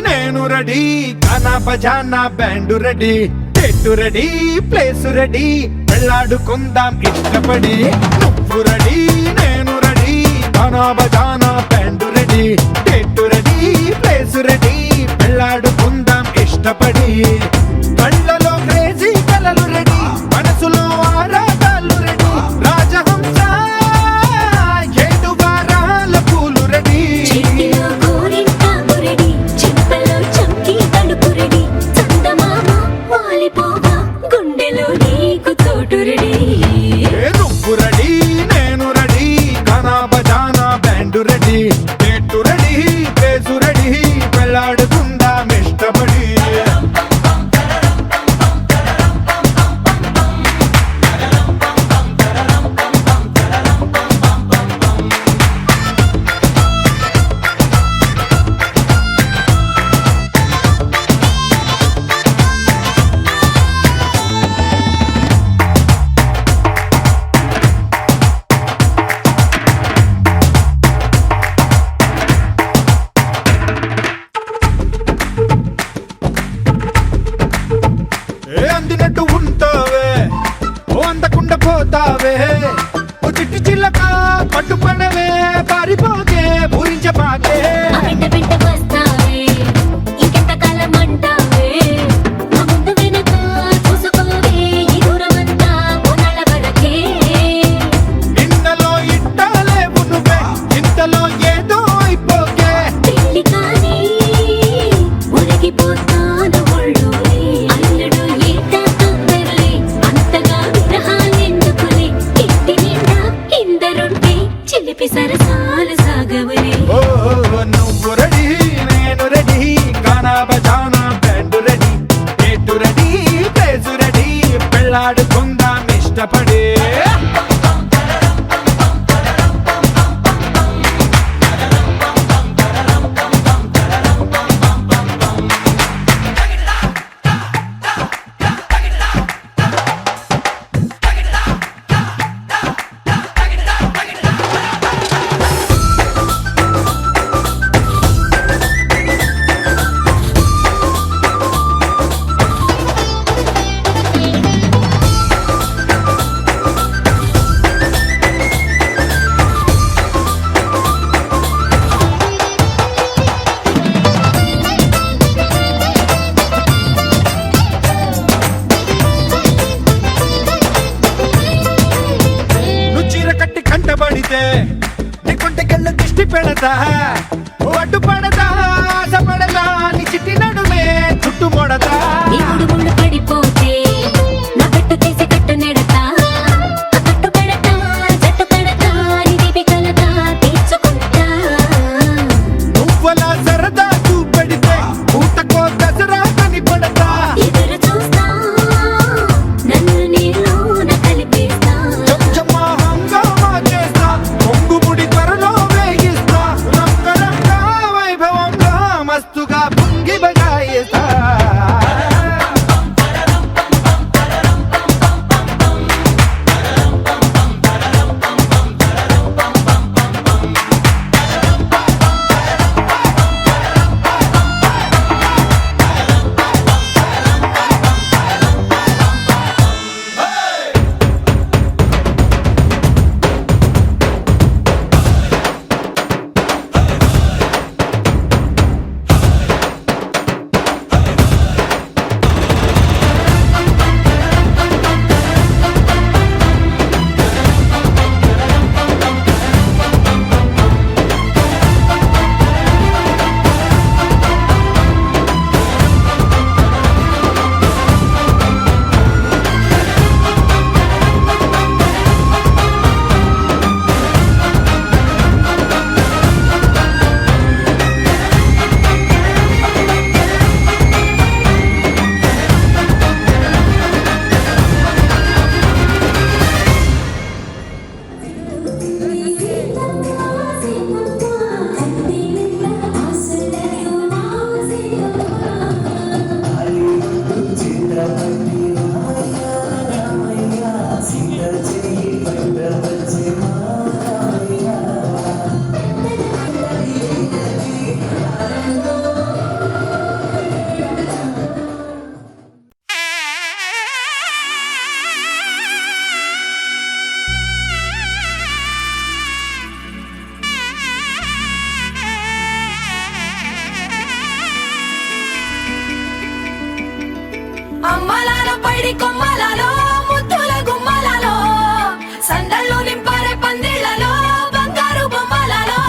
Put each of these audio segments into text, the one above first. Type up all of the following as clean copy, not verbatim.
నేను రెడీ గానా బజానా band ready date ready place ready వెళ్ళాడుకుందాం ఇష్టపడి నువ్వు రెడీ నేను రెడీ గానా బజానా band ready date ready place ready వెళ్ళాడుకుందాం ఇష్టపడి కళ్ళలో క్రేజీ కలలు రెడీ మనసులో ఆరాటాలు రెడీ రాజహంస ఏడు వారాల పూలు రెడీ నువ్వు రెడీ నేను రెడీ గానా బజానా band ready date ready place ready వెళ్ళాడుకుందాం ఇష్టపడి అందినట్టు ఉంటావే ఓ అందకుండా పోతావే ఓ చిట్టి చిల్లక పట్టుపడవే పారిపోకే పూరించబాకే నిన్నలో ఇట్టాలేవు నువ్వే ఇంతలో ఏదో అయిపోకే సరసాలు సాగవలే ఓ నువ్వు రెడీ నేను రెడీ గానా బజానా band ready date ready place ready పెళ్ళాడుకుందాం ఇష్టపడి కంటబడితే నీకుంటకెళ్ళు దిష్టి పెడతా అడ్డు పడతా ఆశ పడతా నీ చిట్టి నడుమే చుట్టు మొడతా ముళ్ళు పడిపోతే నా పెట్టు తీసి కట్టు నెడతా కట్టు పెడతా జట్టు కడతా నీ దీపి కలతా తీర్చుకుంటా నువ్వలా సరదా చూపెడితే ఊటకో దసరా కని పడతా ఎదురు చూస్తా నన్ను నీలోన కలిపేస్తా చెంచమ్మా హంగామా చేస్తా పొంగుముడి త్వరలో వేగిస్తా రంగరంగ వైభవంగా మస్తుగా పొంగి బజాయిస్తా అమ్మలాలో పైడి కొమ్మలలో ముద్దుల గుమ్మలలో సందళ్ళు నింపారే పందిళ్లలో బంగారు బొమ్మలలో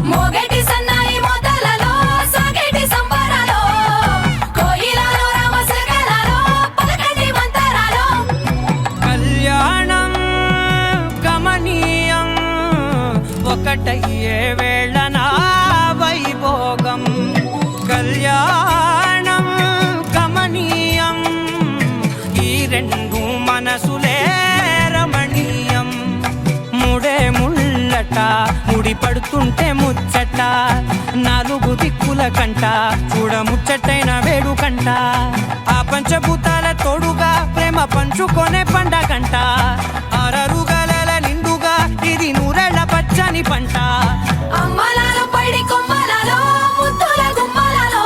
మోగేటి సన్నాయి మోతలలో సాగేటి సంబరాలో కోయిలలో రామశకలలో పలకటి మంతరాలో కళ్యాణం గమనీయం ఒకటయ్యే వేళ నా వైభోగం కళ్యాణం గమనీయం ఈ రెండు మనసులే రమణీయం ముడే ముళ్ళట ముడి పడుతుంటే ముచ్చట నాలుగు దిక్కుల కంట చూడ ముచ్చటైన వేడుకంట ఆ పంచభూతాల తోడుగా ప్రేమ పంచుకొనే పండగంట ఆరరుగల నిండుగా ఇది నూరెళ్ళ పచ్చని పంట అమ్మలాలో పైడి కొమ్మలలో ముద్దుల గుమ్మలలో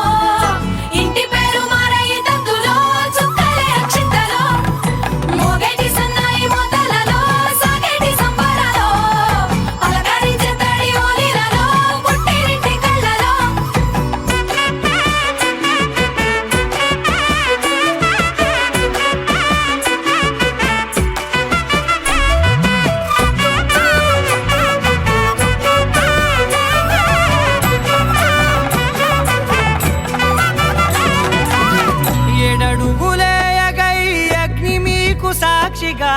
ఇంటి పేరు మారయి తందులో చుక్కలే అక్షింతలో మోగేటి సన్నాయి మోతలలో సాగేటి సంబరాలో పలకరించే తడి ఓలిలలో పుట్టినింటి కళ్ళలో ఏడడుగులే ఎగై అగ్ని మీకు సాక్షిగా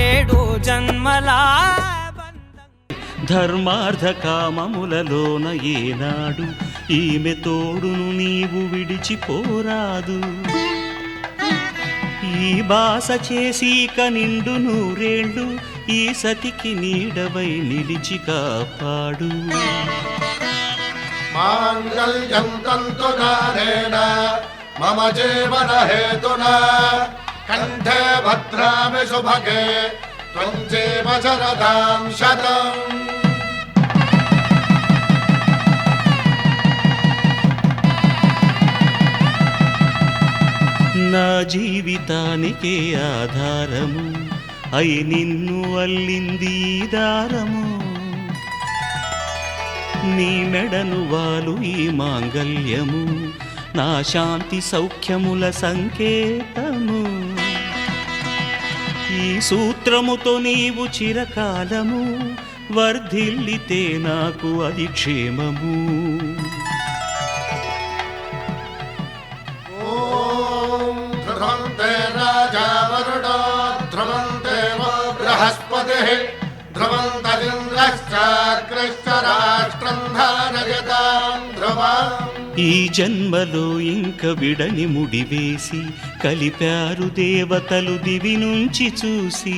ఏడు జన్మల బంధం ధర్మార్థ కామములలోన ఏనాడు ఈమె తోడును నీవు విడిచిపోరాదు ఈ బాస చేసీక నిండు నూరేళ్ళు ఈ సతికి నీడవై నిలిచి కాపాడు మాంగళ్యం తంతునానేన మమ జీవన హేతునా కంఠే భద్రామి శుభగే త్వం జీవ శరదాం శతం నా జీవితానికే ఆధారము అయి నిన్ను అల్లింది ఈ దారము నీ మెడను వాలు ఈ మాంగల్యము నా శాంతి సౌఖ్యముల సంకేతము ఈ సూత్రముతో నీవు చిరకాలము వర్ధిల్లితే నాకు అది క్షేమము ఓం ధ్రువంతే రాజా వరుడో ధ్రువంతే వో బృహస్పతిః ధ్రువంతరింద్రశ్చాగ్రశ్చ రాష్ట్రం ధారయతాం ధ్రువం ఈ జన్మలో ఇంక విడని ముడివేసి కలిపారు దేవతలు దివి నుంచి చూసి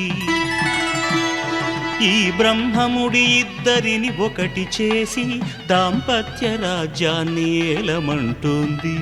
ఈ బ్రహ్మముడి ఇద్దరిని ఒకటి చేసి దాంపత్య రాజ్యాన్ని ఏలమంటోంది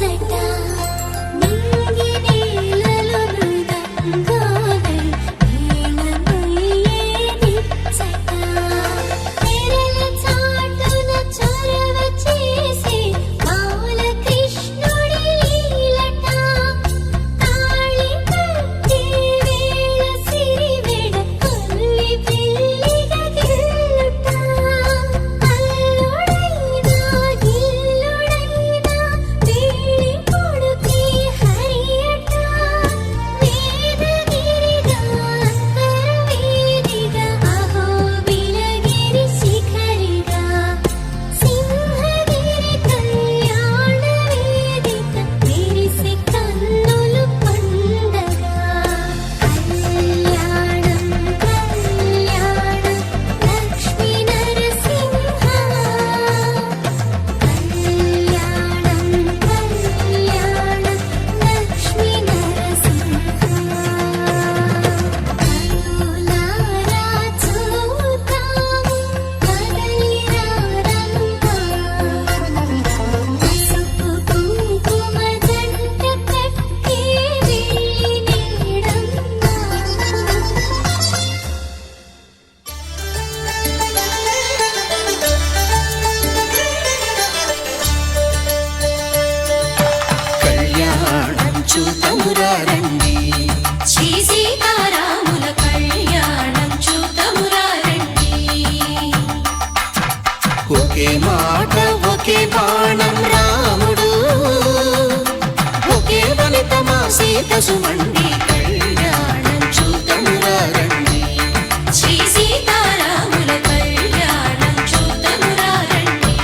ముచ్చట నింగి నేలలో మృదంగాలై నీలమయ్యే నిచ్చట తెరల చాటున చొరవ చేసే బాలకృష్ణుడి లీలట తాళి కట్టే వేళ సిరివెడ కొల్లి పెళ్ళిగా గిల్లుట అల్లుడైనా గిల్లుడైనా వేడి కొడుకే హరియట వేదగిరిగా అంతర్వేదిగా అహో బిలగిరి శిఖరిగా సింహగిరి కళ్యాణ వేదిక విరిసి కన్నులు పండగా కళ్యాణం కళ్యాణం లక్ష్మీ నరసింహ కళ్యాణం కళ్యాణం లక్ష్మీ నరసింహ కనులారా చూద్దాము కదలిరా రంగా పసుపు కుంకుమ జంట కట్టి వెళ్ళి నీడమ్మ కళ్యాణం చూతమురా రండి శ్రీ సీతారాముల కళ్యాణం చూతమురా రండి ఒకే మాట ఒకే బాణం రాముడు ఒకే వనిత మా సీత సుమండి కళ్యాణం చూతమురా రండి శ్రీ సీతారాముల కళ్యాణం చూతమురా రండి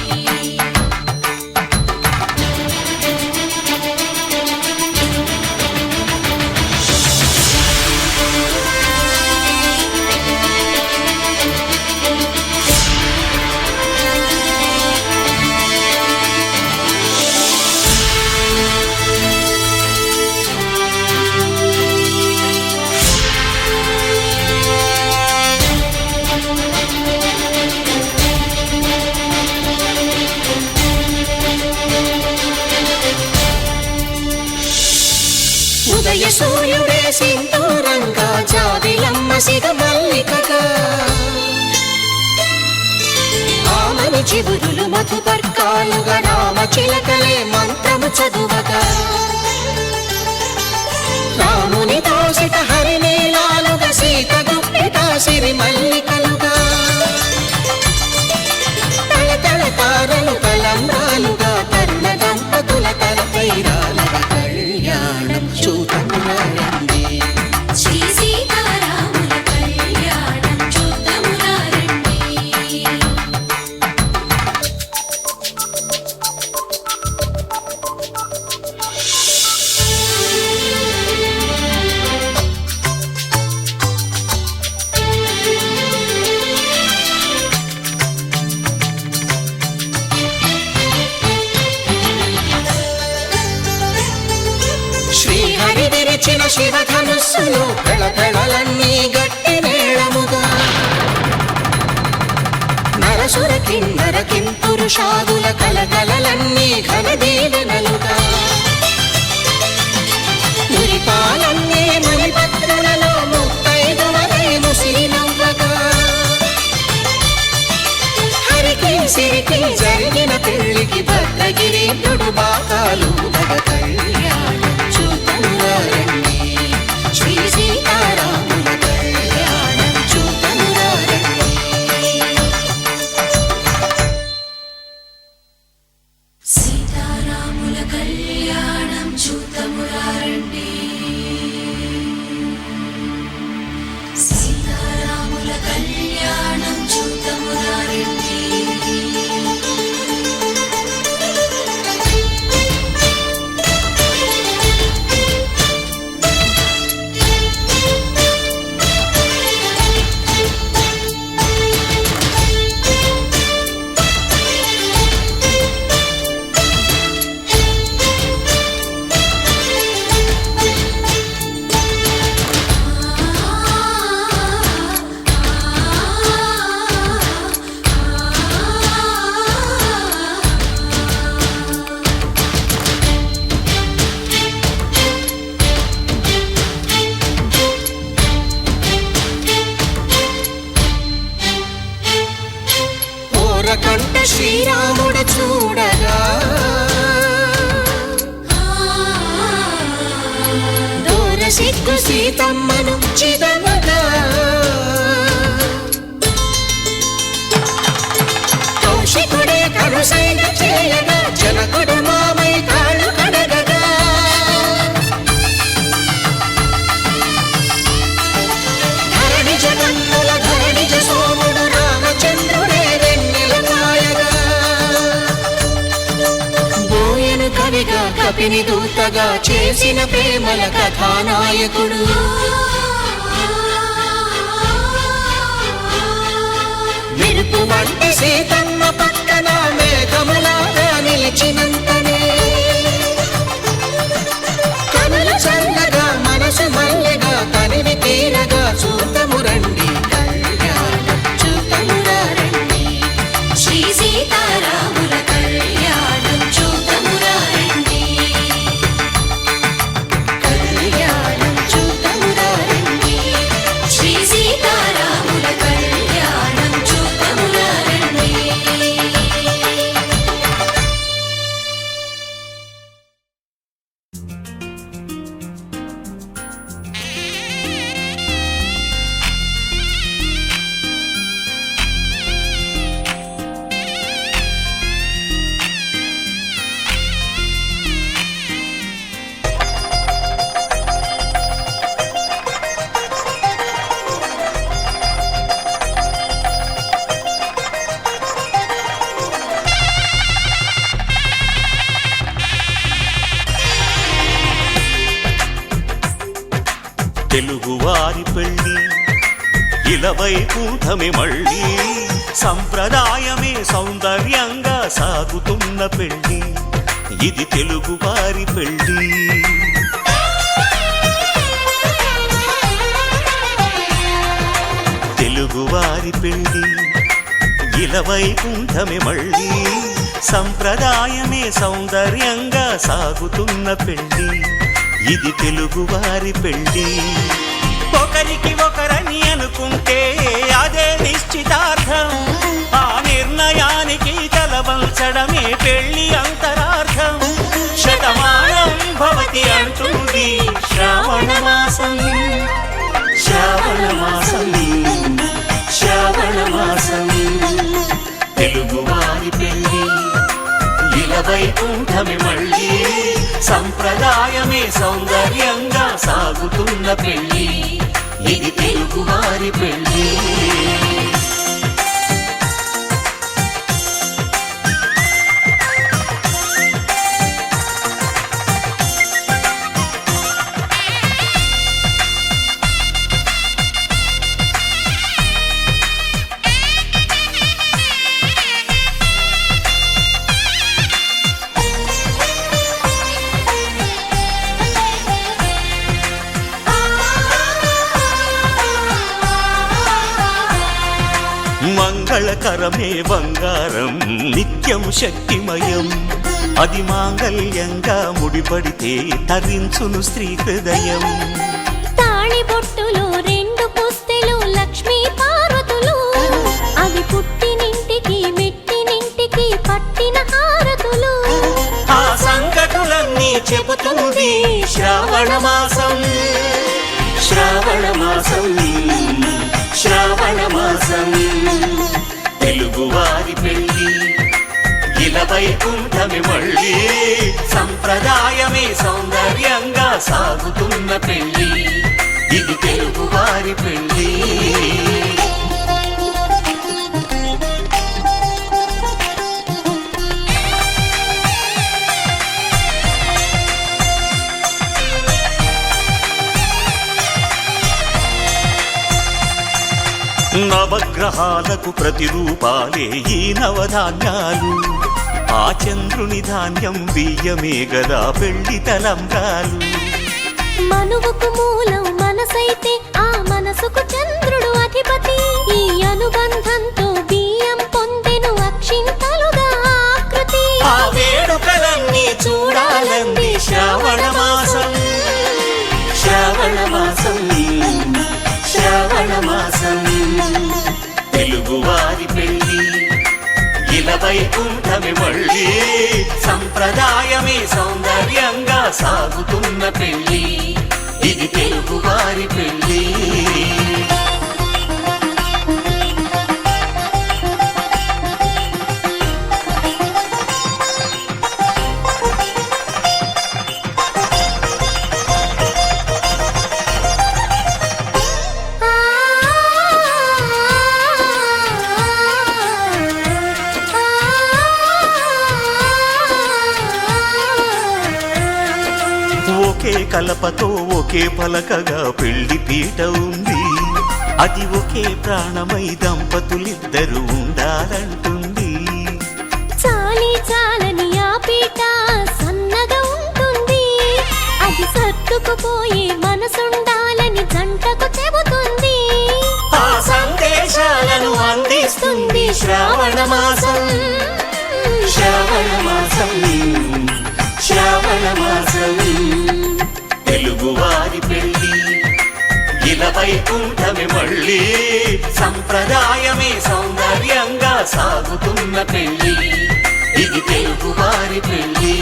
ఉదయ సూర్యుడే సింధూరంగా జాబిలమ్మ సిగ మల్లికగా ఆమని చివురులు మధుపర్కాలుగా రామ చిలకలే మంత్రము చదువగా రాముని దోసిట హరినీలాలుగా సీత గుప్పిట సిరి మల్లికలుగా తళతళ తారలు తలంబ్రాలుగా తరుణ దంపతుల తలపై రాలగా కళ్యాణం చూతమురా రండి శ్రీ సీతారాముల కళ్యాణం చూతమురా రండి శ్రీహరి విరిచిన శివధనుస్సులు పెళపెళలన్నీ గట్టి మేళముగా నరసుర కిన్నర కింపురుషాదుల కలకలలన్నీ ఘన దీవెనలుగా మురిపాలన్నీ మణిపత్రులలో ముత్తైదువలై ముసిరి నవ్వగా హరికి సిరికి జరిగిన పెళ్లికి భద్రగిరీంద్రుడు బాకాలు గద కళ్యాణం చూతమురా రండి శ్రీ సీతారాముల కళ్యాణం చూతమురా రండి సీతారాముల కళ్యాణం చూతమురా రండి సీతారాముల కళ్యాణం చూతమురా రండి ముద్దు సీతమ్మను చిదమగా కౌశికుడే కరుసైన చేయగా జనకుడు మామై కాళ్ళు కడగగా ధరణి జగన్నుల ధరణిజ సోముడు రామచంద్రుడే వెన్నెల కాయగా బోయను కవిగా కపిని దూతగా చేసిన ప్రేమల కథానాయకుడు మెరుపు వంటి సీతమ్మ పక్కన మేఘములాగా నిలిచినంతనే కనులు చల్లగా మనసు మల్లెగా తనివి తీరగా చూతము రండి కళ్యాణం చూతమురా రండి శ్రీ సీతారాముల కళ్యాణం చూతమురా రండి కళ్యాణం చూతమురా రండి శ్రీ సీతారాముల కళ్యాణం చూతమురా రండి తెలుగువారి పెళ్ళి ఇలవైకుంఠమే మళ్ళీ సంప్రదాయమే సౌందర్యంగా సాగుతున్న పెళ్ళి ఇది తెలుగువారి పెళ్ళి తెలుగువారి పెళ్ళి ఇలవైకుంఠమే మళ్ళీ సంప్రదాయమే సౌందర్యంగా సాగుతున్న పెళ్ళి ఇది తెలుగువారి పెళ్ళి ఒకరికి ఒకరని అనుకుంటే అదే నిశ్చితార్థం ఆ నిర్ణయానికి తలవంచడమే పెళ్ళి అంతరార్థం శతమానం భవతి అంటుంది శ్రావణ మాసం శ్రావణ మాసం శ్రావణ మాసం తెలుగువారి పెళ్ళి ఇలవైకుంఠమే మళ్ళీ సంప్రదాయమే సౌందర్యంగా సాగుతున్న పెళ్ళి ఇది తెలుగువారి పెళ్ళి మంగళకరమే బంగారం నిత్యం శక్తిమయం అది మాంగళ్యంగా ముడిపడితే తరించును స్త్రీ హృదయం తాళి బొట్టులో రెండు పుస్తెలు లక్ష్మీ పార్వతులు అవి పుట్టినింటికి మెట్టినింటికి పట్టిన హారతులు ఆ సంగతులన్నీ చెబుతుంది శ్రావణ మాసం శ్రావణ మాసం శ్రావణ మాసం తెలుగువారి పెళ్ళి ఇలవైకుంఠమే మళ్ళీ సంప్రదాయమే సౌందర్యంగా సాగుతున్న పెళ్ళి ఇది తెలుగువారి పెళ్ళి నవగ్రహాలకు ప్రతిరూపాలే ఈ నవధాన్యాలు ఆ చంద్రుని ధాన్యం బియ్యమే గదా పెళ్లి తలంబ్రాలు మనువుకు మూలం మనసైతే ఆ మనసుకు చంద్రుడు అధిపతి ఈ అనుబంధంతో బియ్యం పొందెను అక్షింతలుగా ఆకృతి ఆ వేడుకలన్నీ చూడాలంది శ్రావణ మాసం శ్రావణ మాసం శ్రావణ మాసం తెలుగువారి పెళ్ళి ఇలవైకుంఠమే మళ్ళీ సంప్రదాయమే సౌందర్యంగా సాగుతున్న పెళ్ళి ఇది తెలుగు ఒకే కలపతో ఒకే పలకగా పెళ్లి పీట ఉంది. అది ఒకే ప్రాణమై దంపతులిద్దరూ ఉండాలంటుంది. చాలి చాలని ఆ పీట సన్నగా ఉంటుంది. అది సర్దుకుపోయే మనసుండాలని జంటకు చెబుతుంది. ఆ సందేశాలను అందిస్తుంది శ్రావణ మాసం. శ్రావణ మాసం, శ్రావణ మాసం. తెలుగువారి పెళ్లి ఇలా వైకుంఠమే మళ్ళీ. సంప్రదాయమే సౌందర్యంగా సాగుతున్న పెళ్లి. ఇది తెలుగువారి పెళ్లి.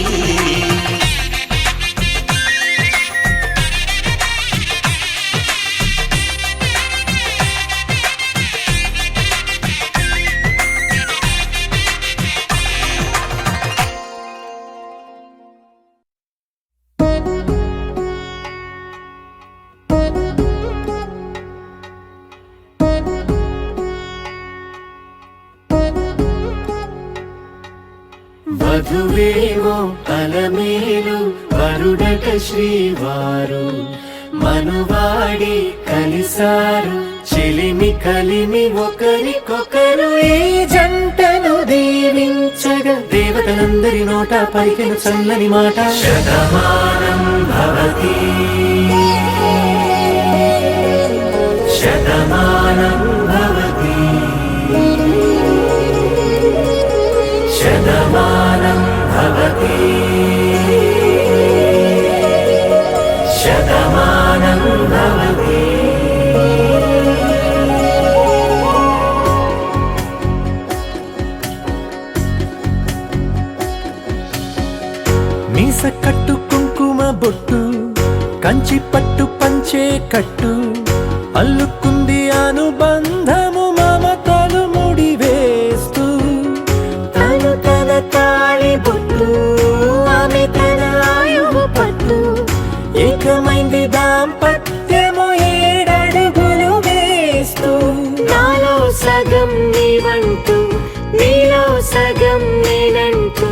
వధువేవో అలమేలు వరుడట శ్రీవారు. మనువాడి కలిసారు చెలిమి కలిమి ఒకరికొకరు. ఈ జంటను దీవించగా దేవతలందరి నోట పలికిన చల్లని మాట. శతమానం భవతి, శతమానం భవతి, శతమానం భవతి, శతమానం భవతి. మీస కట్టు కుంకుమ బొట్టు కంచి పట్టు పంచే కట్టు అల్లుకుంది అనుబంధము మమతలు ముడివేస్తూ. తను తన తాళి బొట్టు ఆమె తన ఆయువు పట్టు. ఏకమైంది దాంపత్యము 7 అడుగులు వేస్తూ. నాలో సగం నీవంటూ నీలో సగం నేనంటూ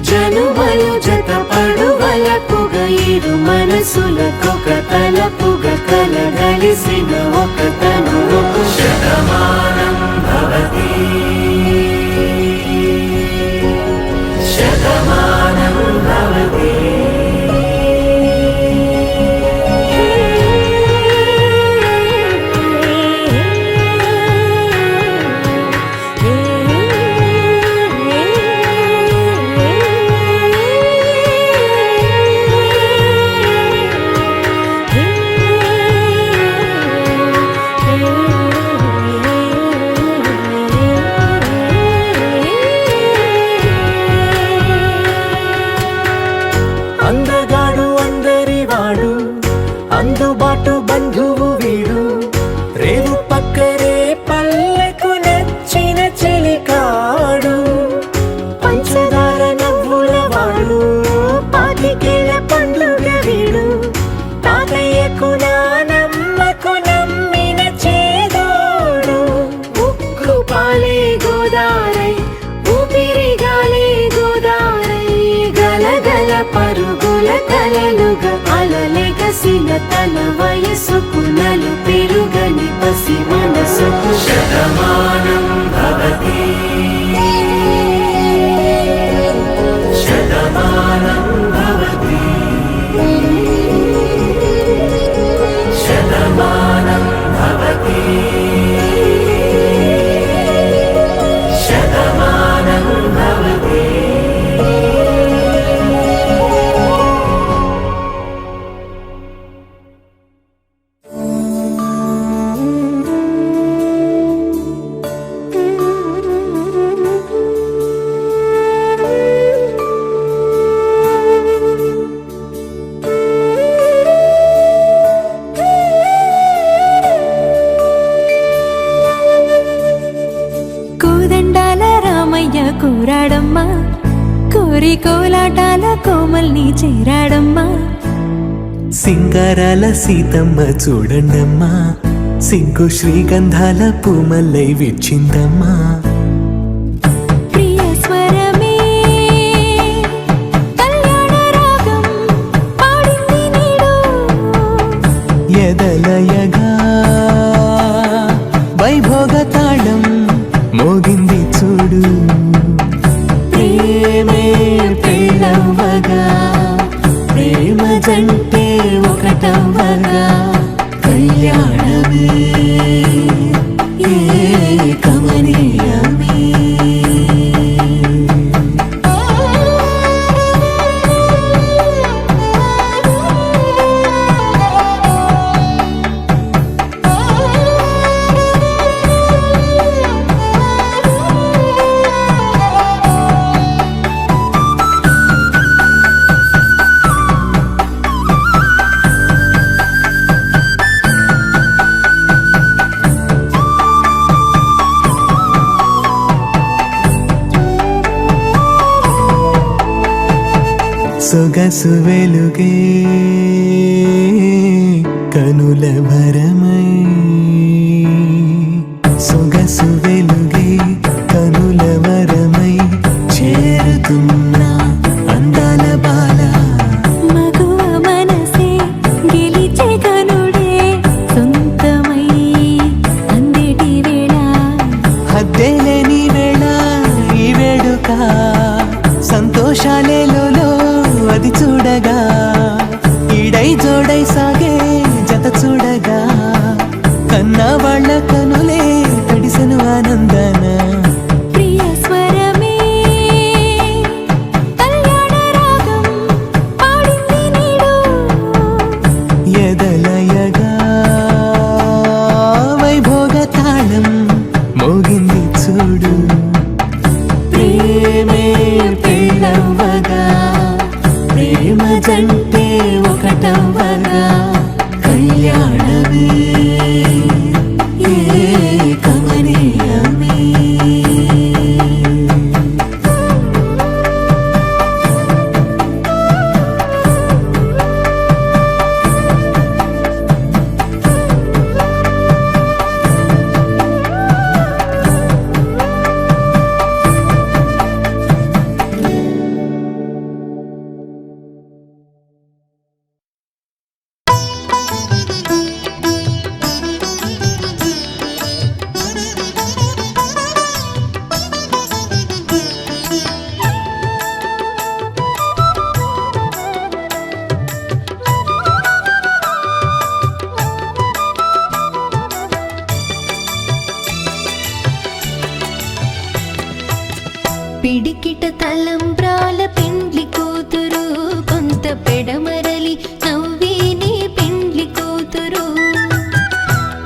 జనుమలు జత పడువలకుగ ఇరు మనసులకొక తలపుగ కలగలిసిన ఒక తను. శతమానం భవతి, శతమానం భవతి. అందగాడు అందరివాడు అందుబాటు బంధువు వీడు. రేవు పక్కరే పల్లెకు నచ్చిన చెలికాడు. పంచదార నవ్వుల వాడు పాతికేల పండుగ వీడు. తాతయ్యకు నానమ్మకు నమ్మిన చేదోడు. ఉక్కు పాలే గోదారై ఊపిరిగాలే గోదారై. గలగల పరుగుల కలలుగా అలలెగసిన తన వయసుకు నలు పెరుగని పసి మనసుకు. శతమానం భవతి, శతమానం భవతి, శతమానం భవతి, శతమానం భవతి. కోదండాల రామయ్య కూరాడమ్మా, కోరి కోలాటాల కోమల్ని చేరాడమ్మా. సింగారాల సీతమ్మ చూడండమ్మా, సింగు శ్రీగంధాల పూమల్లై విచ్చిందమ్మా. ప్రియ స్వరమే కళ్యాణ రాగం పాడింది నీ ఎదలయగా వైభోగ తాళం మోగింది చూడు ప్రేమే పెళ్ళవ్వగా ప్రేమ జంటే ఒకటవ్వగా కళ్యాణమే కమనీయమే సొగసు వెలుగే కనుల భరమై సొగసు వెలుగే కనుల వరమై చేరుతున్న అందాల బాల మగువ మనసే గెలిచే కనుడే సొంతమై అందేటి వేళ హద్దేలేని వేళ ఈ వేడుక సంతోషాలేలో అది చూడగా ఈడై జోడై సాగే జత చూడగా కన్నా వాళ్ళ కనులే తడిసెను ఆనందాన ప్రియ స్వరమే కళ్యాణ రాగం పాడింది నీడు ఎదలయగా వైభోగ తాళం మోగింది చూడు ప్రేమే పెళ్ళవ్వగా ప్రేమ జంటే ఒకటవ్వగా కళ్యాణమే కమనీయమే పిడికిట తలంబ్రాల పెండ్లి కూతురు కొంత పెడమరలి నవ్వేని పెండ్లి కూతురు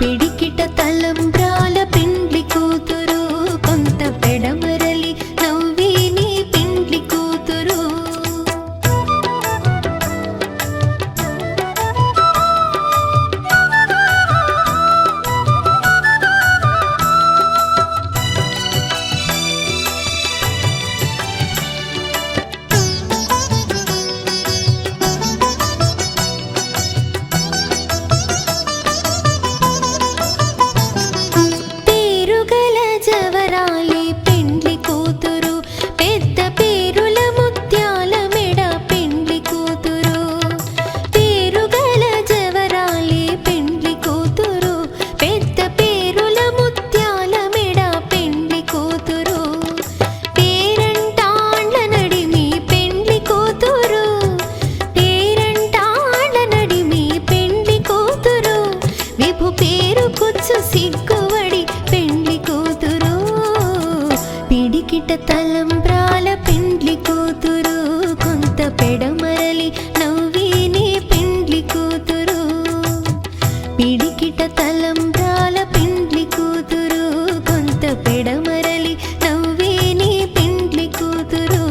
పిడికిట తలంబ్రాల పెండ్లి కూతురు కొంత పెడమరలి నవ్వేని పెండ్లి కూతురు తలంబ్రాల పెండ్లి కూతురు కొంత పెడమరలి నవ్వేని పెండ్లి కూతురు పిడికిట తలంబ్రాల పెండ్లి కూతురు కొంత పెడమరలి నవ్వేని పెండ్లి కూతురు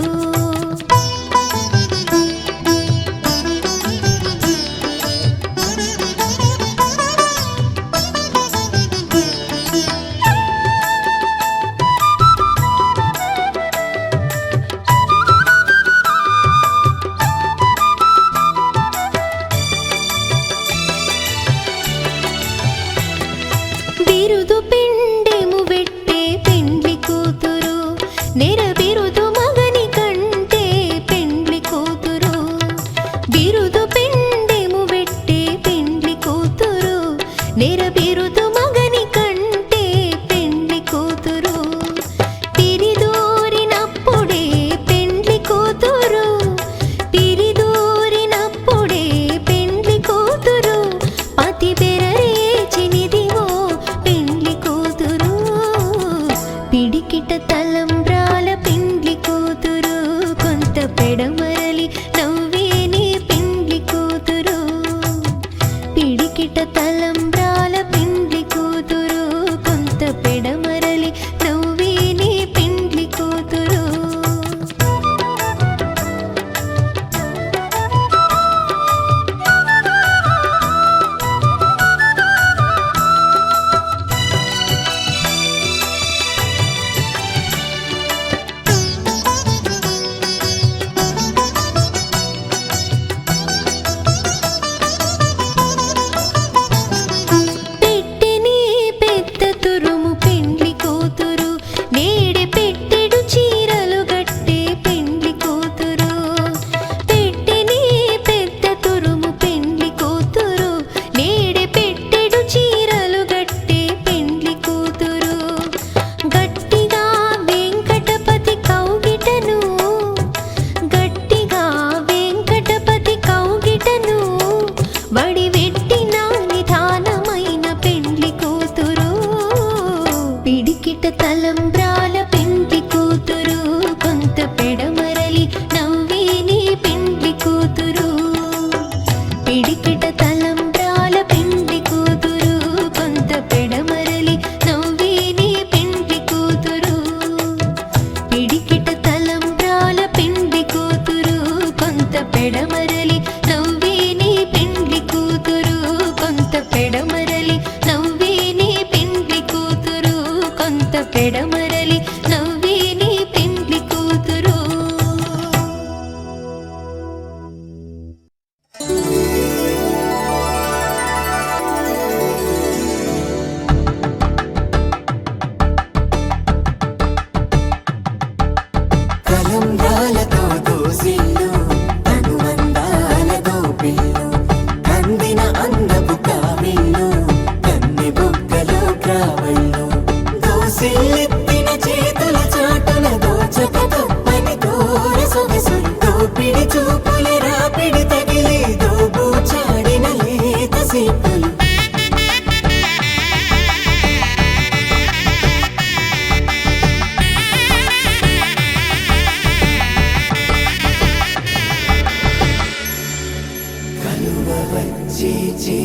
చేయి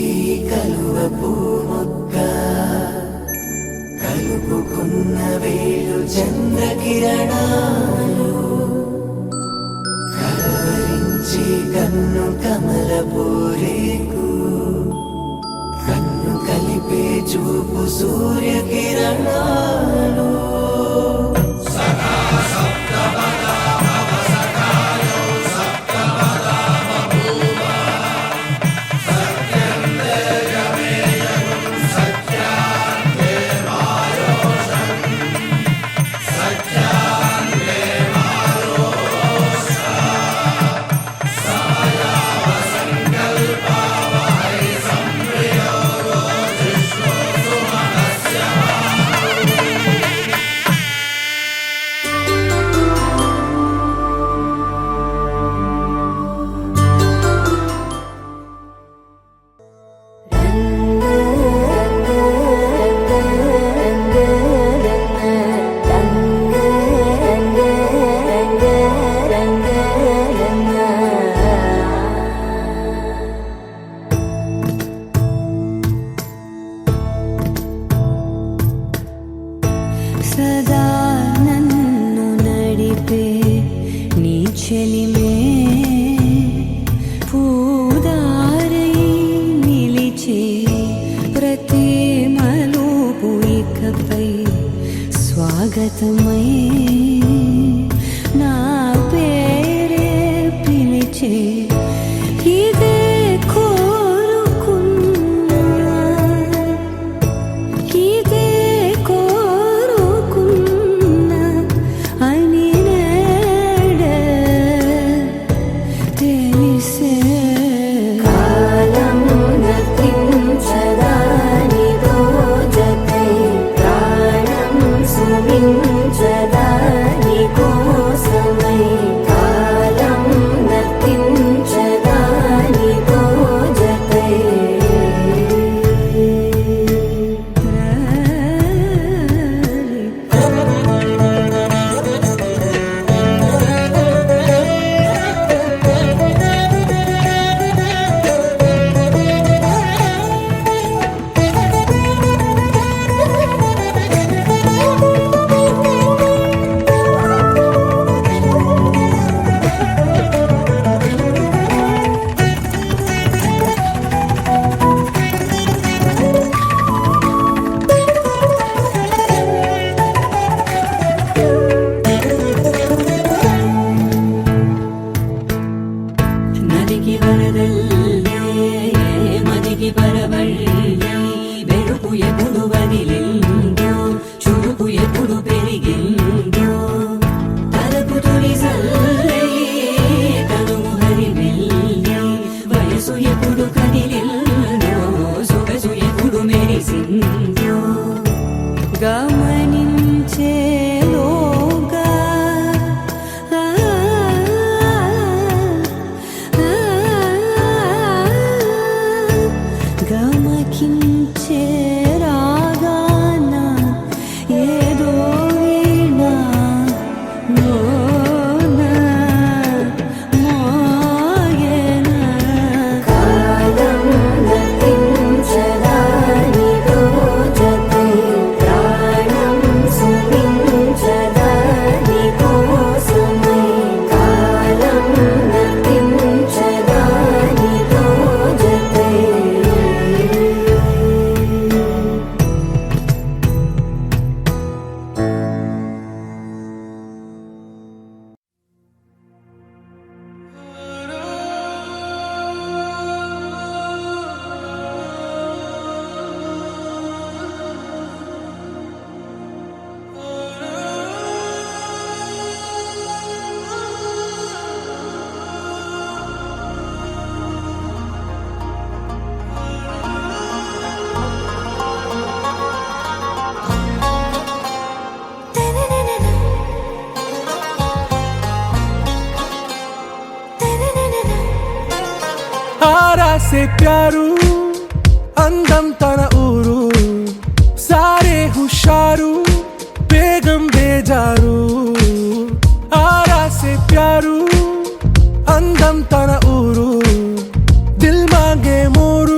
కలువ పూమొక్క కలుపుకున్న వేలు చంద్రకిరణాలు కలవరించి కన్ను కమల పూరేకు కన్ను కలిపే చూపు సూర్యకిరణాలు సదా నన్ను నడిపే నీ చెలిమే పూదారై నిలిచే ప్రతి మలుపు ఇకపై స్వాగతమై నా పేరే పిలిచే ఇదే కోరుకున్నా ఇదే కోరుకున్నా అని నేడే తెలిసే కాలం నతించదానిదో జతై ప్రాణం సుమించదాని కోసమై కాలం నతించదానిదో జతై నదికి వరదల్లే మదికి పరవళ్ళే వెలుపు ఎప్పుడు వదిలిందో చురుకు ఎప్పుడు పెరిగిందో తలపు తొలి సల్లే తనుము హరివెల్లే వయసు ఎప్పుడు కదిలిందో సొగసు ఎప్పుడు మెరిసిందో గమనించేలోగా గమకించే రాగాన ఏదో వీణ మోన మోయన కాలం నతించదానిదో జతై ప్రాణం సుమించదాని కోసమై కాలం నతించదానిదో జతై आरा से प्यारू అందం తన ఊరు సారే హుషారు బేగం బేజారు ఆరా से प्यारू అందం తన ఊరు దిల్ మాంగే మోరు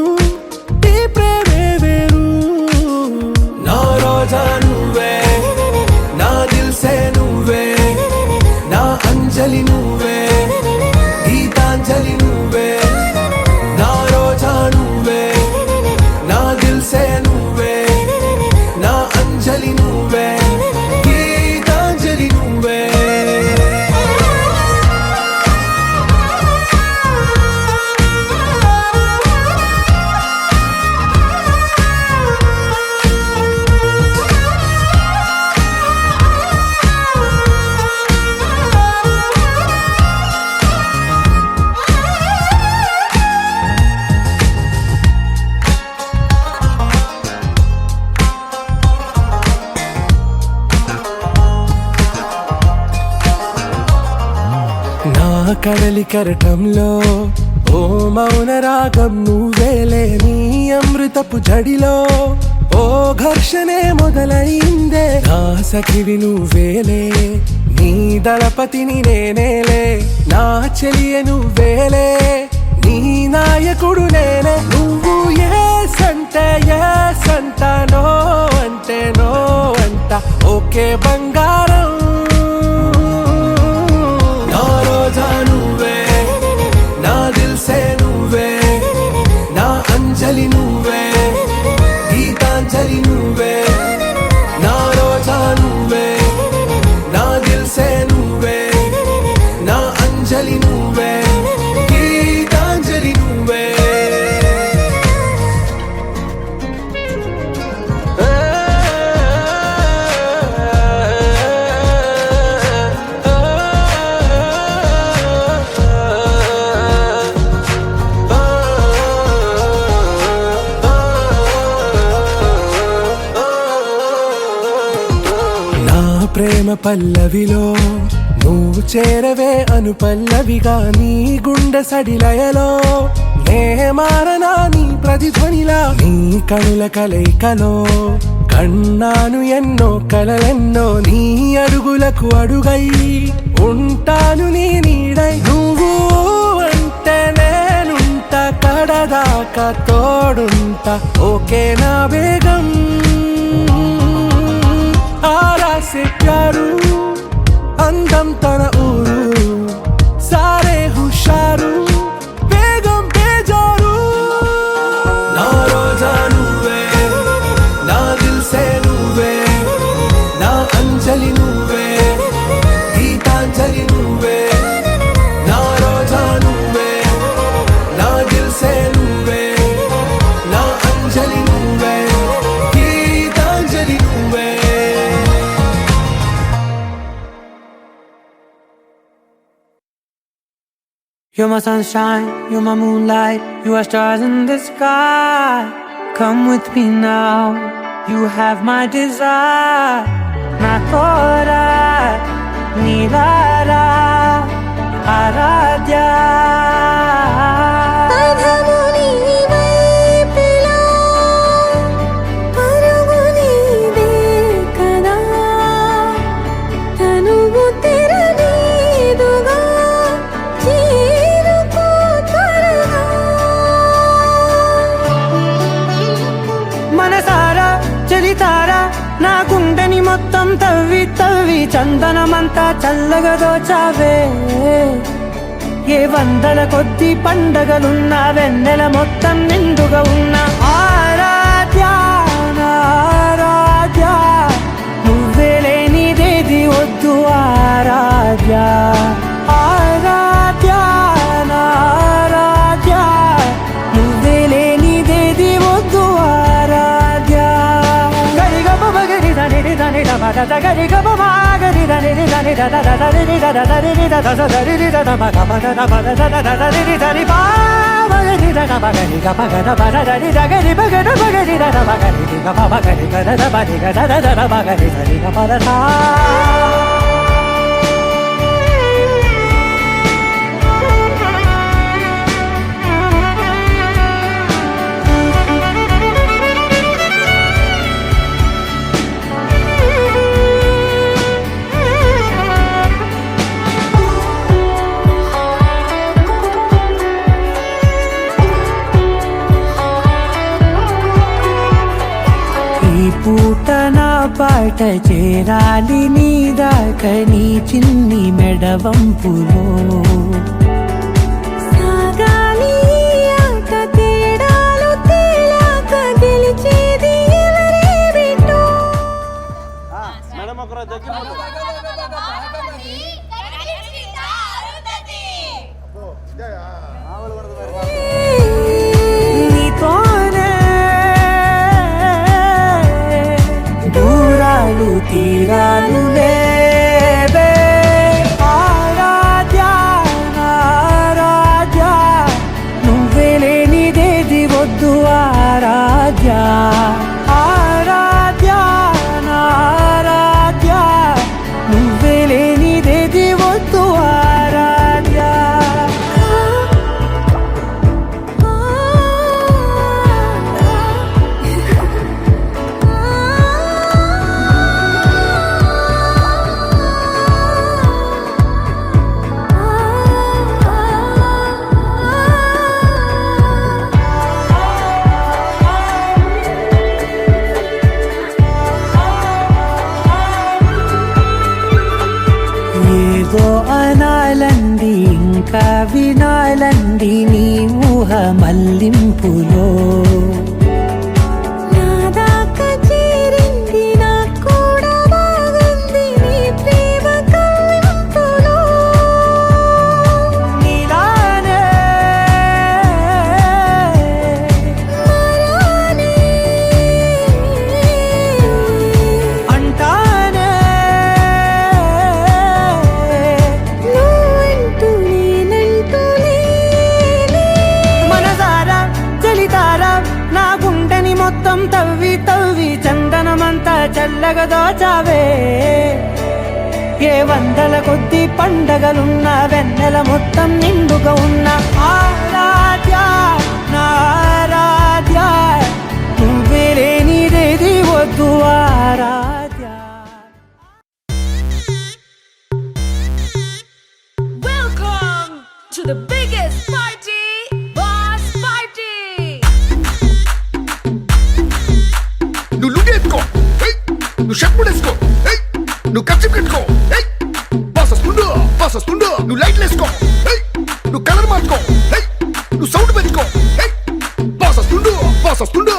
కడలి కెరటంలో ఓ మౌన రాగం నువ్వేలే, నీ అమృతపు జడిలో ఓ ఘర్షణే మొదలైందే, నా సఖివి నువ్వేలే, నీ దళపతిని నేనేలే, నా చెలియ నువ్వేలే, నీ నాయకుడు నేనే. నువ్వు ఏ సంట నో అంటే నో అంట, ఓకే బంగారం. నా రోజా నువ్వే, నా దిల్సే నువ్వే, నా అంజలి నువ్వే, గీతాంజలి నువ్వే. నా రోజా నువ్వే, నా దిల్సే నువ్వే, నా అంజలి నువ్వే, గీతాంజలి నువ్వే. నా ప్రేమ పల్లవిలో నువ్వు చేరవే అను పల్లవిగా, నీ గుండె సడిలయలో నే మారనా నీ ప్రతిధ్వనిలా, నీ కనుల కలయికలో కన్నాను ఎన్నో కలలెన్నో, నీ అడుగులకు అడుగై ఉంటాను నీ నీడై. నువ్వు అంటే నేనుంట కడదాకా తోడుంట, ఓకే నా బేగం. ఆరా సే ప్యారు అందం తన ఊరు, సారే హుషారు బేగం బేజారు. నా రోజా నువ్వే, నా దిల్సే నువ్వే, నా అంజలి నువ్వే, గీతాంజలి నువ్వే. నా రోజా నువ్వే, నా దిల్సే నువ్వే, నా అంజలి నువ్వే, గీతాంజలి నువ్వే. You're my sunshine, you're my moonlight, you are stars in the sky. Come with me now, you have my desire. Na tora, nilara, aradhya. మనసారా చలితారా నా గుండెని మొత్తం తవ్వి తవ్వి చందనమంతా చల్లగా దోచావే. ఏ వందల కొద్ది పండగలున్నా వెన్నెల మొత్తం నిండుగా ఉన్న ఆరాధ్య ఆరాధ్య, నువ్వే లేనిదేది వద్దు ఆరాధ్య. ఆరాధ్య ఆరాధ్య, నువ్వే లేనిదేది వద్దు ఆరాధ్య. గరిగమ మగరి దని దని దమద గరి గమ మగరి దని దని దద దని దద దని దద దని దద మగ మగ దద దని దని పా మగరి దద మగరి గమ గద బద దని దగరి మగద మగరి దద మగరి గమ మగరి గద మగరి గద దద మగరి దని గమ దద. పూట నా పాట చేరాలి నీ దాకా నీ చిన్ని మెడవంపులో. సాగాలి ఆట తేడాలు తేలాక గెలిచేది ఎవరే బిడ్డో. నీతోనే దూరాలు తీరాలు లేవే. ఆరాధ్య ఆరాధ్య, నువ్వే లేనిదేది వద్దు ఆరాధ్య. ఆరాధ్య ఆరాధ్య, నువ్వే లేనిదేది వద్దు ఆరాధ్య. అందాల మల్లింపులో నాదాకా చేరింది నాకు కూడా బాగుంది నీ ప్రేమ కవింపులో నీలానే మరానే అంటానే నువ్వంటూ నేనంటూ లేనే. మనసారా చలితారా నా గుండెని మొత్తం తవ్వి తవ్వి చందనమంతా చల్లగా దోచావే ఏ వందల కొద్ది పండగలున్న వెన్నెల మొత్తం నిండుగా ఉన్న ఆరాధ్య నా ఆరాధ్య నువ్వే లేనిదేది వద్దు ఆరాధ్య. Welcome to the biggest party, Boss Party! నువ్వు లుగేసుకో నువ్వు షర్ట్ వేసుకో నువ్వు కచ్చి కట్టుకో బాస్ వస్తుండు నువ్వు లైట్లు వేసుకో నువ్వు కలర్ మార్చుకో నువ్వు సౌండ్ పెంచుకో బాస్ వస్తుండు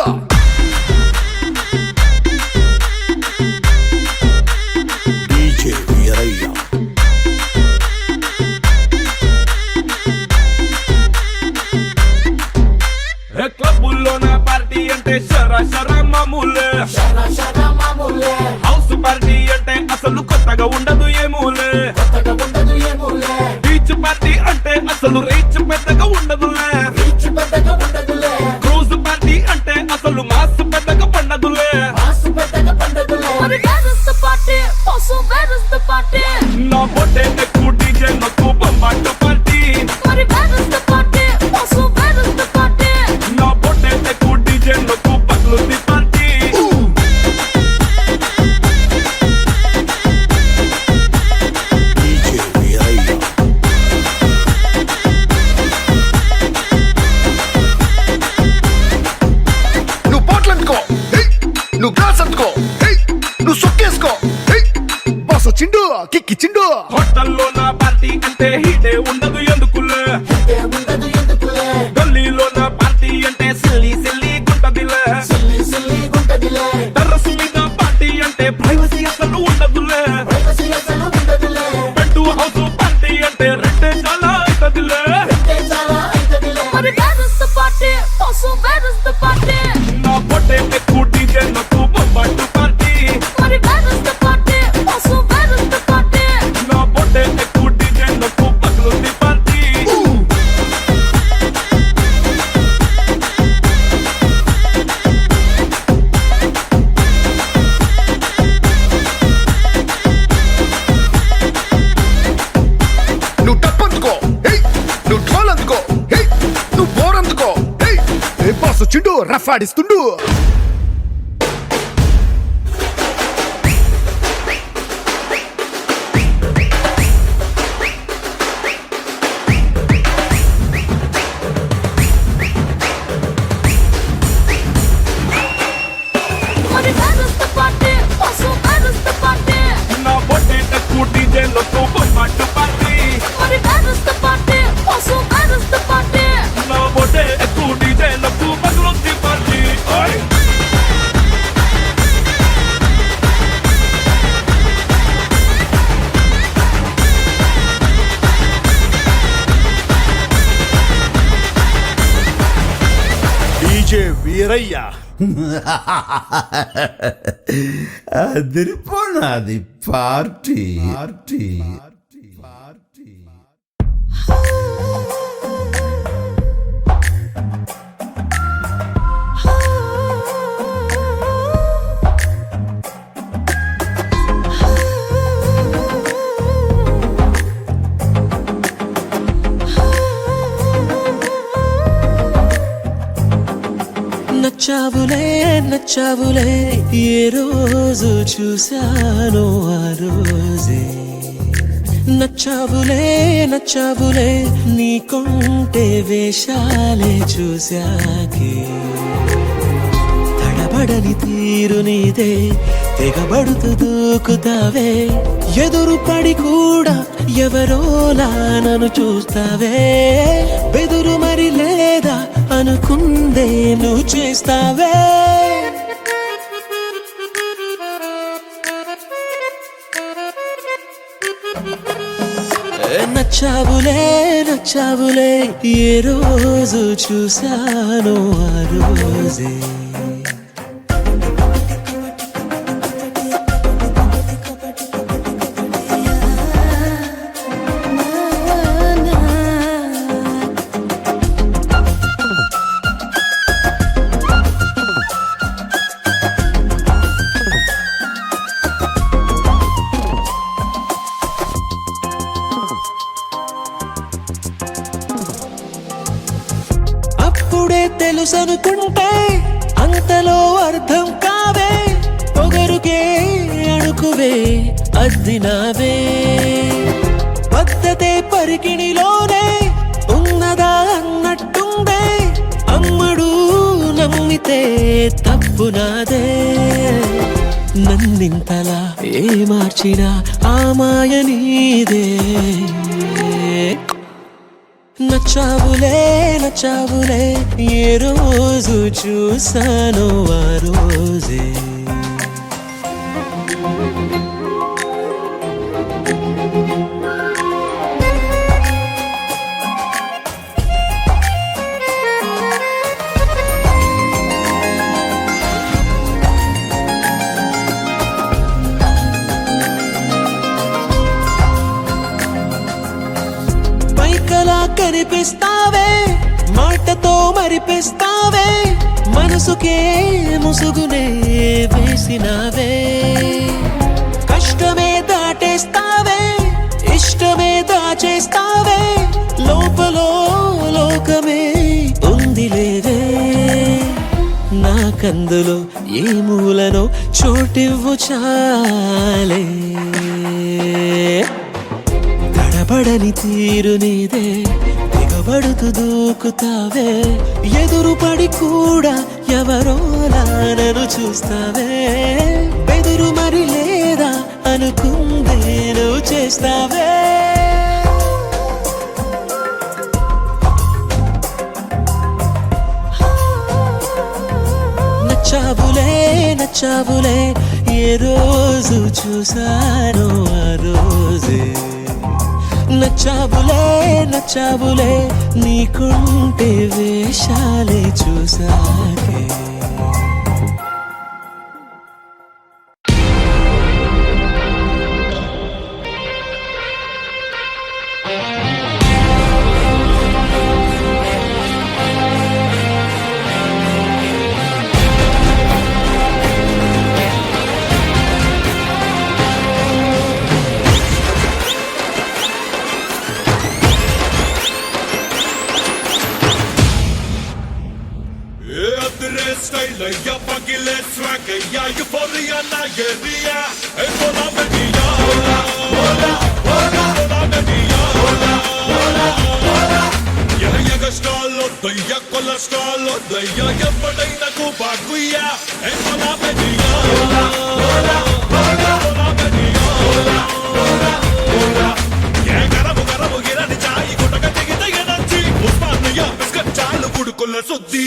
క్లబ్బుల్లో నా పార్టీ అంటే షరా మామూలే హౌస్ పార్టీ అంటే అసలు కొత్తగా ఉండదు ఏమూలే బీచ్ పార్టీ అంటే అసలు రీచ్ పెద్దగా ఉండదులే క్రూజ్ పార్టీ అంటే అసలు మాస్ పెద్దగా పండదులే But where is the party? Also, where is the party? నా బొట్టే ఎక్కువ డీజే నొక్కు బొమ్మాట party But where is the party? Also, where is the party? నా బొట్టే ఎక్కువ డీజే నొక్కు పట్లుంది పార్టీ నువ్వు బాటిల్ అందుకో నువ్వు గ్లాస్ అందుకో నువ్వు సొక్కేసుకో బాస్ వచ్చిండు కిక్కిచ్చిండు హోటల్లో నా పార్టీ అంటే హీటే ఉండదు ఎందుకులే గల్లీలో నా పార్టీ అంటే సిల్లి గుంటదిలే టెర్రస్ మీద పార్టీ అంటే ప్రైవసీ అసలు ఉండదులే బెడ్ హౌస్ పార్టీ అంటే రెండే చాలా అవుతదిలే But where is the party? Also, where is the party? నా పొట్టే ఎక్కువ డీజే నొక్కు బొమ్మాట party But where is the party? Also, where is the party? నా పొట్టే ఎక్కువ డీజే నొక్కు పట్లుంది పార్టీ నువ్వు డప్పు అందుకో నువ్వు ఢోల్ అందుకో నువ్వు బోర్ అందుకో బాస్ వచ్చిండు rough ఆడిస్తుండు But where is the party? Also, where is the party? నా పొట్టే ఎక్కువ డీజే నొక్కు బొమ్మాట party But where is the party? Also, where is the party? నా పొట్టే ఎక్కువ డీజే నొక్కు పట్లుంది పార్టీ డీజే వీరయ్య అదిరిపోనాది పార్టీ పార్టీ నచ్చావులే ఏ రోజు చూశానో ఆ రోజే నచ్చావులే నీకుంటే వేషాలే చూశాకే తడబడని తీరు నీదే తెగబడుతూ దూకుతావే ఎదురు పడి కూడా ఎవరోలా నన్ను చూస్తావే బెదురు మరి లేదా చేస్తావే నచ్చావులే నచ్చావులే ఏ రోజు చూశాను ఆ రోజే అప్పుడే తెలుసనుకుంటే అంతలో అర్థం కావే పొగరుకే అణుకువే అద్దినావే పద్ధతే పరికిణిలోనే ఉన్నదా అన్నట్టుందే అమ్మడు నమ్మితే తప్పు నాదే నన్నింతలా ఏ మార్చినా ఆ మాయ నీదే నచ్చావులే నచ్చావులే ఏ రోజు చూసాను ఆ రోజే పైకలా కనిపిస్తావే మాటతో మరిపిస్తావే మనసుకే ముసుగునే వేసినావే కష్టమే దాటేస్తావే ఇష్టమే దాచేస్తావే లోపలో లోకమే ఉంది లేదే నాకందులో ఏ మూలనో చోటివ్వు చాలే తడబడని తీరు నీదే దిగబడుతూ దూకుతావే ఎదురుపడి కూడా ఎవరోలా నన్ను చూస్తావే బెదురు మరి లేదా అనుకుందే నువ్వు చేస్తావే నచ్చావులే నచ్చావులే ఏ రోజు చూసాను ఆ రోజే నచ్చావులే నచ్చావులే నీకుంటే వేషాలే చూసాకే Style, ya pagile swag, ya euphoria na geria, bola media, bola, bola, bola, bola media, bola, bola, bola. Ya gastalo, ya colastalo, ya padaina ko baguya, bola media, bola, bola, bola, bola media, bola, bola, bola. Ya garamu gira ni chai, kota tigita ya nachi, usman ya biscuit chalu kudukulla suddi,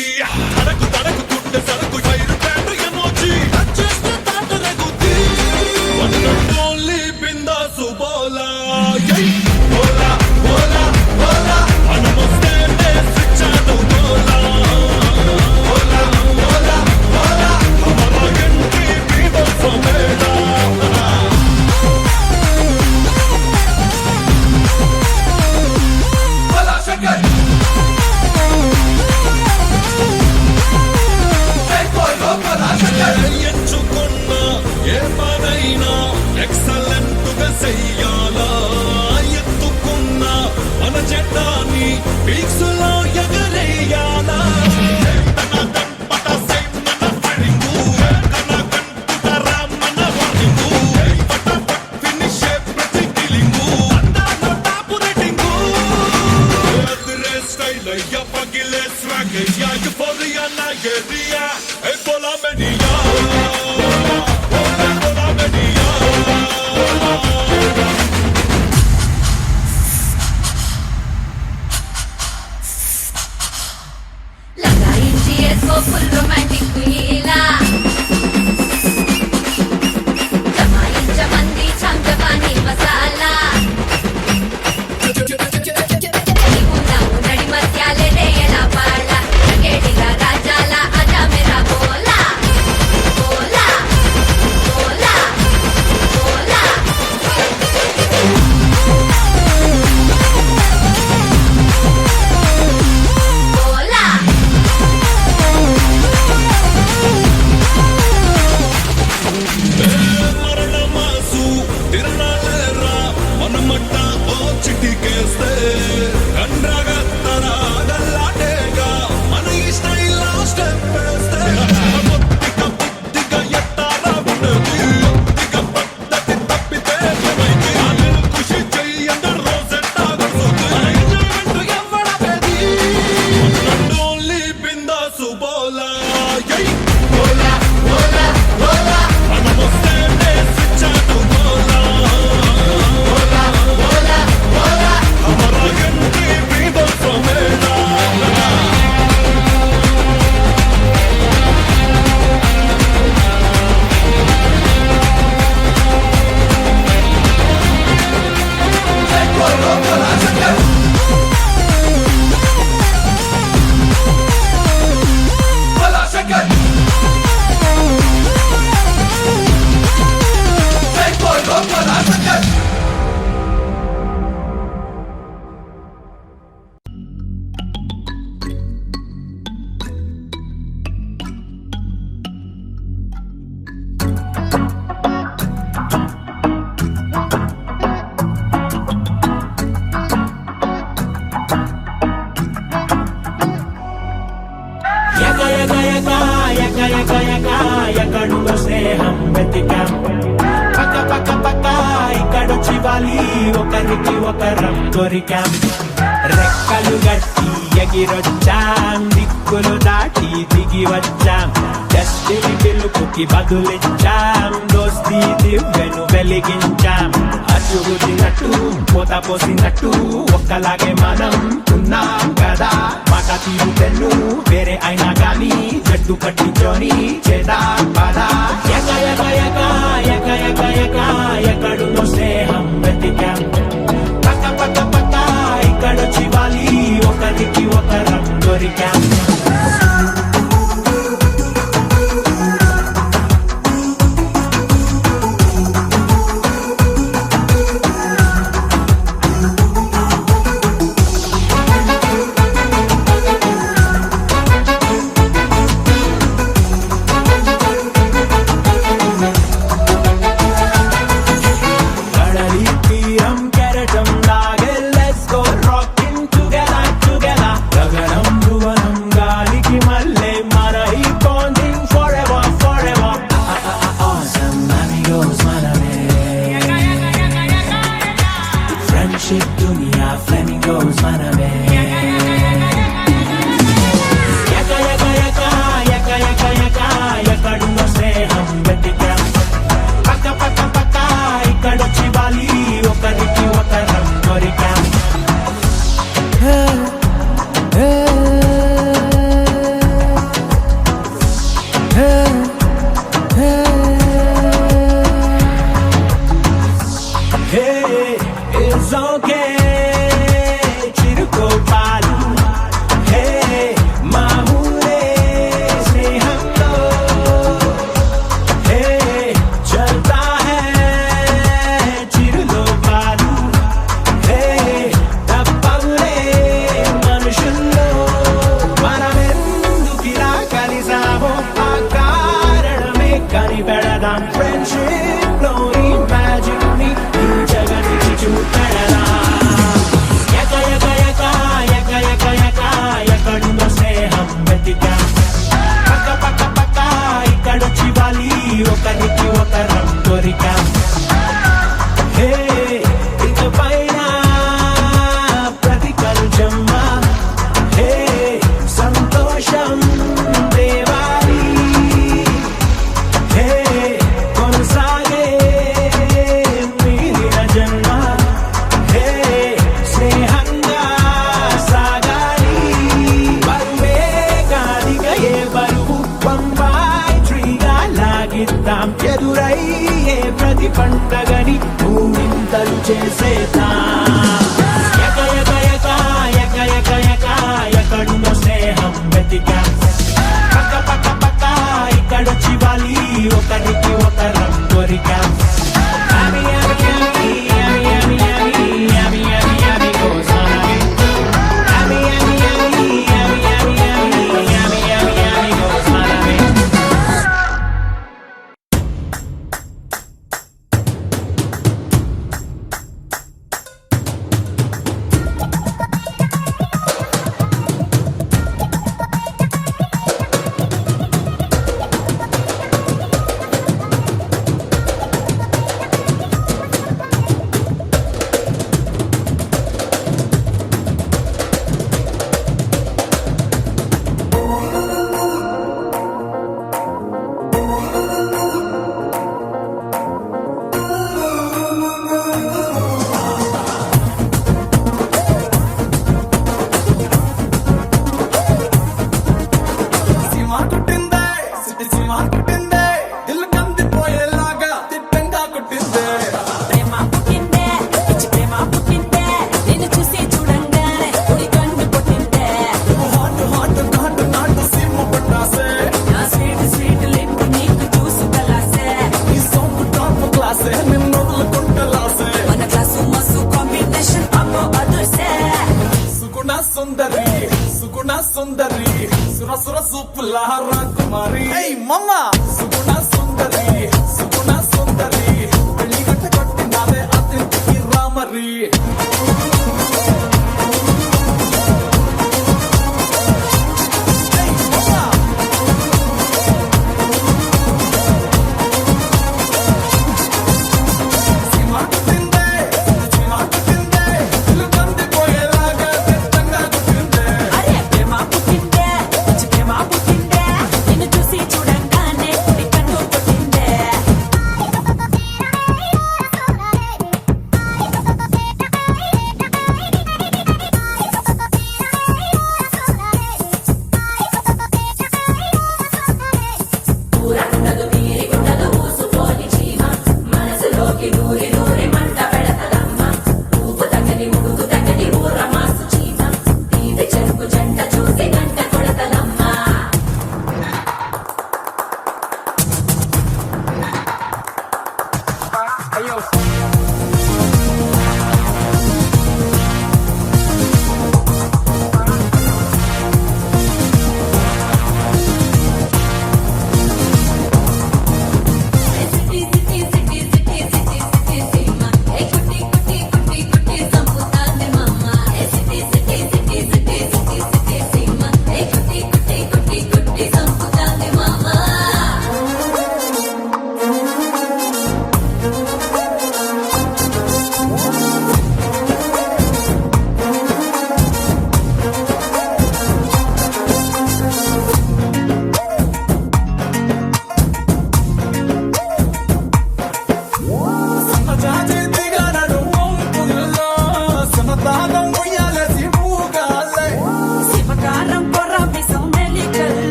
taraku సరకు fire brand emoji adjust తాట రగుతి one not only బిందాసు బోలా బోలా బోలా బోలా మనమొస్తే switch on బోలా బోలా బోలా బోలా హమారా ఎంట్రీ పీపుల్ సమేడా బోలా శంకర్ ఎంచుకున్న ఏ పనైనా ఎక్సలెంట్ గా చెయ్యాలా ఎత్తుకున్న మన జెండాని పీక్స్ లో ఎగరేయాలా లగాయించి వేసుకో ఫుల్ రొమాంటిక్ ఇలా జమాయించమంది చంద్రబాణి మసాలా నడి మధ్యాలే ఎలా పాడ కేడిగా రాజాల అజా మేరా బోలా బోలా బోలా బోలా బోలా మరణ మాసు తిరణాలేరా మనమట్ట ఓ చిటికేస్తే కండ్రగత్తరా గల్లాటేగా మన ఈ స్టైల్ స్టెప్ వేస్తే బొత్తిగా బుద్ధిగా ఎత్తారా ఉండదు బొత్తిగా పద్ధతి తప్పితే ఏమైంది అనిల్ ఖుషి చెయ్యంద రోజెట్టాగొస్తుంది ఎంజాయ్మెంట్ ఎవ్వడబేది ఓన్లీ బిందాసు బోలా యై బోలా బోలా బోలా మనమొస్తే స్విచ్ ఆటు బోలా బోలా బోలా బోలా హమారా ఎంట్రీ బీభత్స మేడా ఎక్కడుందో స్నేహం వెతికాం పక్క పక్క పక్క ఇక్కడొచ్చి వాలి ఒకరికి ఒకరం దొరికాం రెక్కలు గట్టి ఎగిరొచ్చాం దిక్కులు దాటి దిగి వచ్చాం డస్టిని పిలుపుకి బదులిచ్చాం దోస్తీ దివ్వెను వెలిగించాం అచ్చుగుద్దినట్టు పూత పోసినట్టు ఒక్కలాగే మనం ఉన్నాం కదా మాట తీరు పెన్ను వేరే అయినా గానీ జట్టు కట్టించోని చేదా పద ఎక ఎక ఎక ఎక ఎక ఎక ఎక్కడున్నో స్నేహం వెతికాం పక్క పక్క పక్క ఇక్కడొచ్చి వాలి ఒకరికి ఒకరం దొరికాం సాగిద్దాం ఎదురయ్యే ప్రతి పండగని భూమింతలు చేసేద్దాం ఎక ఎక ఎక ఎక ఎక ఎక ఎక్కడున్న స్నేహం వెతికాం పక్క పక్క పక్క ఇక్కడొచ్చి వాలి ఒకరికి ఒకరం కొరికాం Yummy, yummy, yummy, yummy, yummy, yummy, yummy, yummy goes on a bit. Yummy, yummy, yummy, yummy, yummy, yummy, yummy, yummy, yummy goes on a bit. సుందరి సుర సూపుల రాకుమారి మమ్మ సుగుణ సుందరి పెళ్లి గట్ట కొట్టినాదే అతిథికి రామరి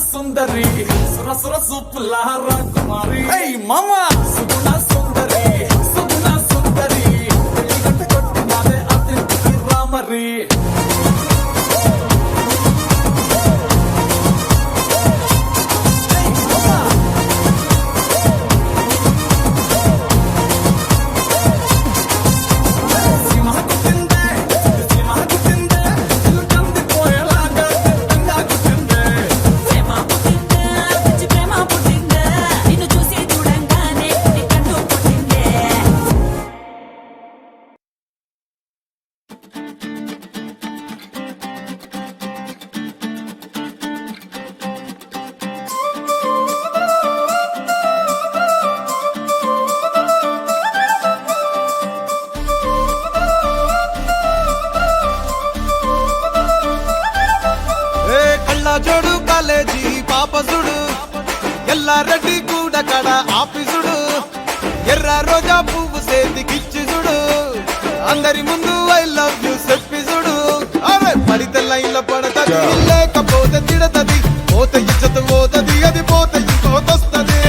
సుందరి సుర సూపుల రాకుమారి మమ్మ సుగుణ సుందరి పెళ్లి గట్ట కొట్టినాదే అతిథికి రామరి ప్రేమ పుట్టిందే నిన్ను చూసి చూడంగానే కన్ను జోడు కాలేజీ పాపసుడు ఎల్లారెడ్డి కూడా కడ ఆఫీసుడు ఎర్ర రోజా పువ్వు సేతికిచ్చి చూడు అందరి ముందు ఐ లవ్ యూ చెప్పి చూడు అరే పడితే లైన్ల పడతది లేకపోతే తిడతది పోతే ఇచ్చత పోతది అది పోతే ఇంకోతొస్తది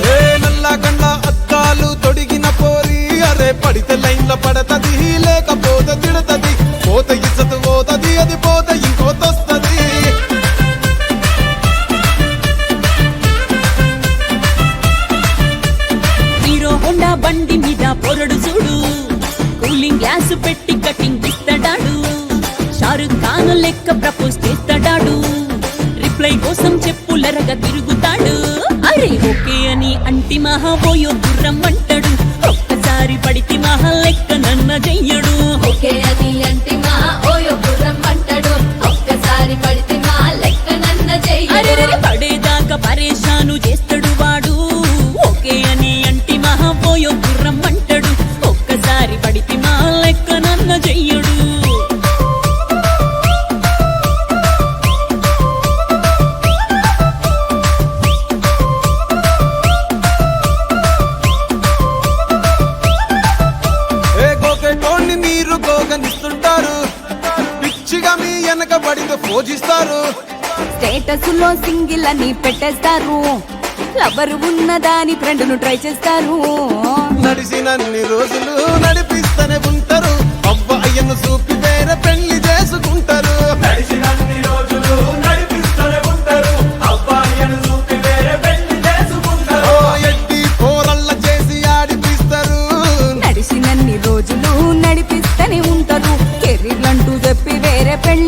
ఏ నల్ల కండ్ల అద్దాలు తొడిగిన పోరి అరే పడితే లైన్ల పడతది లేకపోతే తిడతది పోతే ఇచ్చత పోతది అది పోతే ఇంకోతొస్తది హీరో హోండా బండి మీద పొరడు చూడు కూలింగ్ గ్లాస్ పెట్టి కటింగ్ ఇస్తాడాడు షారుఖ్ ఖాన్ లెక్క ప్రపోజ్ చేస్తాడాడు రిప్లై కోసం చెప్పులరగా తిరుగుతాడు అరే ఓకే అని అంటి మహా పోయో గుర్రం అంటాడు ఒక్కసారి పడితే మహా లెక్క నన్న చెయ్యడు ఓకే అని అంటే మా ఓయో గుర్రం అంటాడు ఒక్కసారి పడితే మా లెక్క నన్న అరే చెయ్యడు పడేదాకా పరేషాను చేస్తాడు వాడు ఓకే అని అంటి మహా పోయో గుర్రం అంటాడు ఒక్కసారి పడితే మా లెక్క నన్న చెయ్యడు ఏ గోకెటోన్ని మీరు గోగనిస్తుంటారు పిచ్చిగా మీ వెనక పడితే పూజిస్తారు స్టేటస్ లో సింగిల్ అని పెట్టేస్తారు లవర్ ఉన్నదాని ఫ్రెండ్ ను ట్రై చేస్తారు నడిచినన్ని రోజులు నడిపిస్తూనే ఉంటారు అవ్వ అయ్యను చూపి వేరే పెళ్లి చేసుకుంటారు నడిచినన్ని రోజులు నడిపిస్తూనే ఉంటారు అవ్వ అయ్యను చూపి వేరే పెళ్లి చేసుకుంటారు ఎట్టి పోరల్ల చేసి ఆడిపిస్తారు నడిచినన్ని రోజులు నడిపిస్తూనే ఉంటారు కెరీర్ అంటూ చెప్పి వేరే పెళ్లి